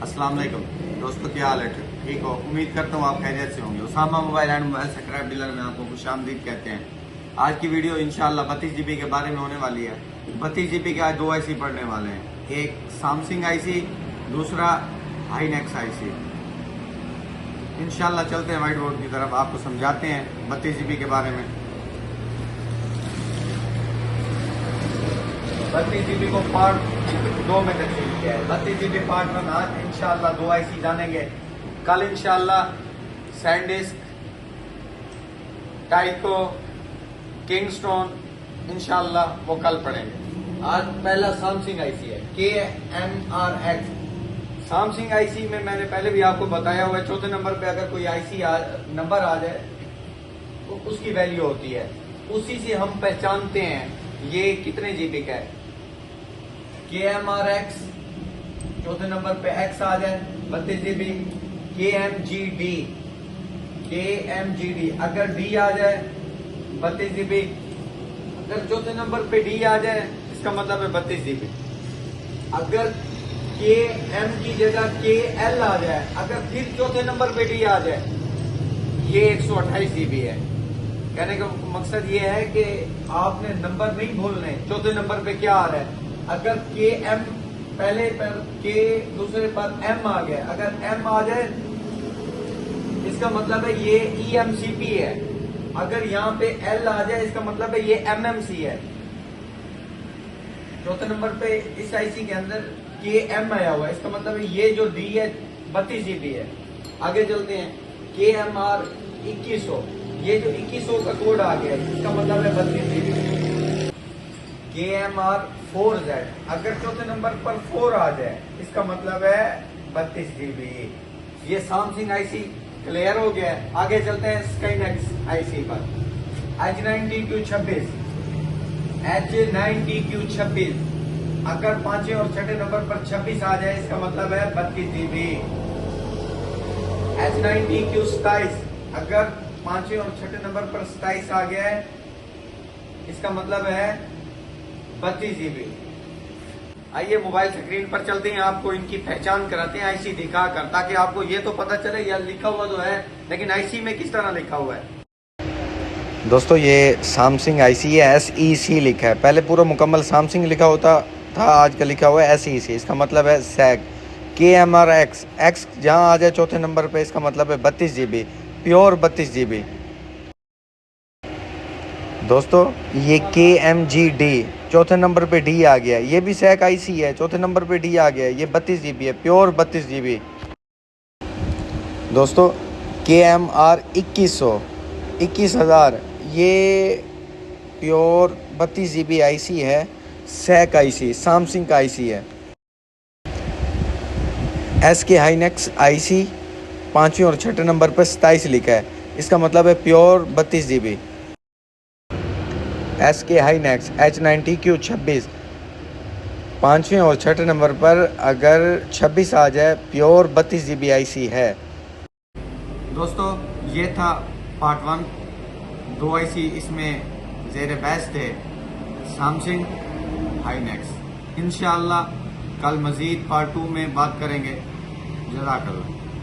अस्सलाम वालेकुम दोस्तों, क्या हाल है? ठीक हो? उम्मीद करता हूँ आप खैरियत से होंगे। Usama mobile and mobile scrap dealer में आपको खुशामदीद कहते हैं। आज की वीडियो इंशाल्लाह 32 GB के बारे में होने वाली है। 32 GB के आज दो आईसी पढ़ने वाले हैं, एक सैमसंग आईसी, दूसरा हाईनेक्स आईसी। इंशाल्लाह चलते हैं व्हाइट बोर्ड की तरफ, आपको समझाते हैं 32 GB के बारे में। 32 GB को पार्ट 2 में तकसीम किया है। 32 GB पार्ट 1 आज इंशाल्लाह दो आईसी जानेंगे। कल इंशाल्लाह सैनडिस्क, टाइको, किंगस्टोन इंशाल्लाह वो कल पढ़ेंगे। आज पहला सैमसंग आईसी है KMRX। सैमसंग आईसी में मैंने पहले भी आपको बताया हुआ है, चौथे नंबर पे अगर कोई आईसी नंबर आ जाए तो उसकी वैल्यू होती है, उसी से हम पहचानते हैं ये कितने जीबी का है। KMRX चौथे नंबर पे X आ जाए 32 GB। KMGD अगर D आ जाए 32 GB। अगर चौथे नंबर पे D आ जाए इसका मतलब है 32 GB। अगर KM की जगह KL आ जाए, अगर फिर चौथे नंबर पे D आ जाए, ये 128 GB है। कहने का मकसद ये है कि आपने नंबर नहीं भूलने, चौथे नंबर पे क्या आ रहा है। अगर KM पहले पर K, दूसरे पर M आ गया, अगर M आ जाए इसका मतलब है ये EMCP है। अगर यहाँ पे L आ जाए इसका मतलब है ये MMC है। चौथे नंबर पे इस आईसी के अंदर KM आया हुआ है, इसका मतलब है ये जो D है 32 GB है। आगे चलते हैं, KMR 2100, ये जो 2100 का कोड आ गया है इसका मतलब है 32 GB। KMR 4Z अगर चौथे नंबर पर 4 आ जाए इसका मतलब है 32 GB। ये सैमसंग आईसी क्लियर हो गया है। आगे चलते हैं स्काईनेक्स आईसी पर। H90Q26, H90Q26 अगर पांचवें और छठे नंबर पर 26 आ जाए इसका मतलब है 32 GB। H90Q27 अगर पांचवें और छठे नंबर पर 27 आ गया है इसका मतलब है 32 GB। आइए मोबाइल स्क्रीन पर चलते हैं, आपको इनकी पहचान कराते हैं आईसी दिखाकर, ताकि आपको ये तो पता चले यार लिखा हुआ तो है लेकिन आईसी में किस तरह लिखा हुआ है। दोस्तों ये सैमसंग आईसी है, SEC लिखा है। पहले पूरा मुकम्मल सैमसंग लिखा होता था, आज का लिखा हुआ है SEC। इसका मतलब है सैग। KMRX X जहाँ आ जाए चौथे नंबर पे इसका मतलब है 32 GB, प्योर 32 GB। दोस्तों ये KMGD चौथे नंबर पे D आ गया, ये भी सैक आईसी है, चौथे नंबर पे D आ गया, ये 32 GB है, प्योर 32 GB। दोस्तों KMR 2100 ये प्योर 32 GB आईसी है, सैक आईसी, सैमसंग का आईसी है। SK हाईनेक्स आईसी पांचवें और छठे नंबर पर 27 लिखा है, इसका मतलब है pure 32 GB। SK high necks H90Q26 पांचवें और छठे नंबर पर अगर 26 आ जाए प्योर 32 GB आईसी है। दोस्तों ये था पार्ट 1, दो आईसी इसमें ज़ेर बहस थे, सैमसंग हाईनेक्स। इंशाअल्लाह कल मज़ीद पार्ट 2 में बात करेंगे। जज़ाकल्लाह।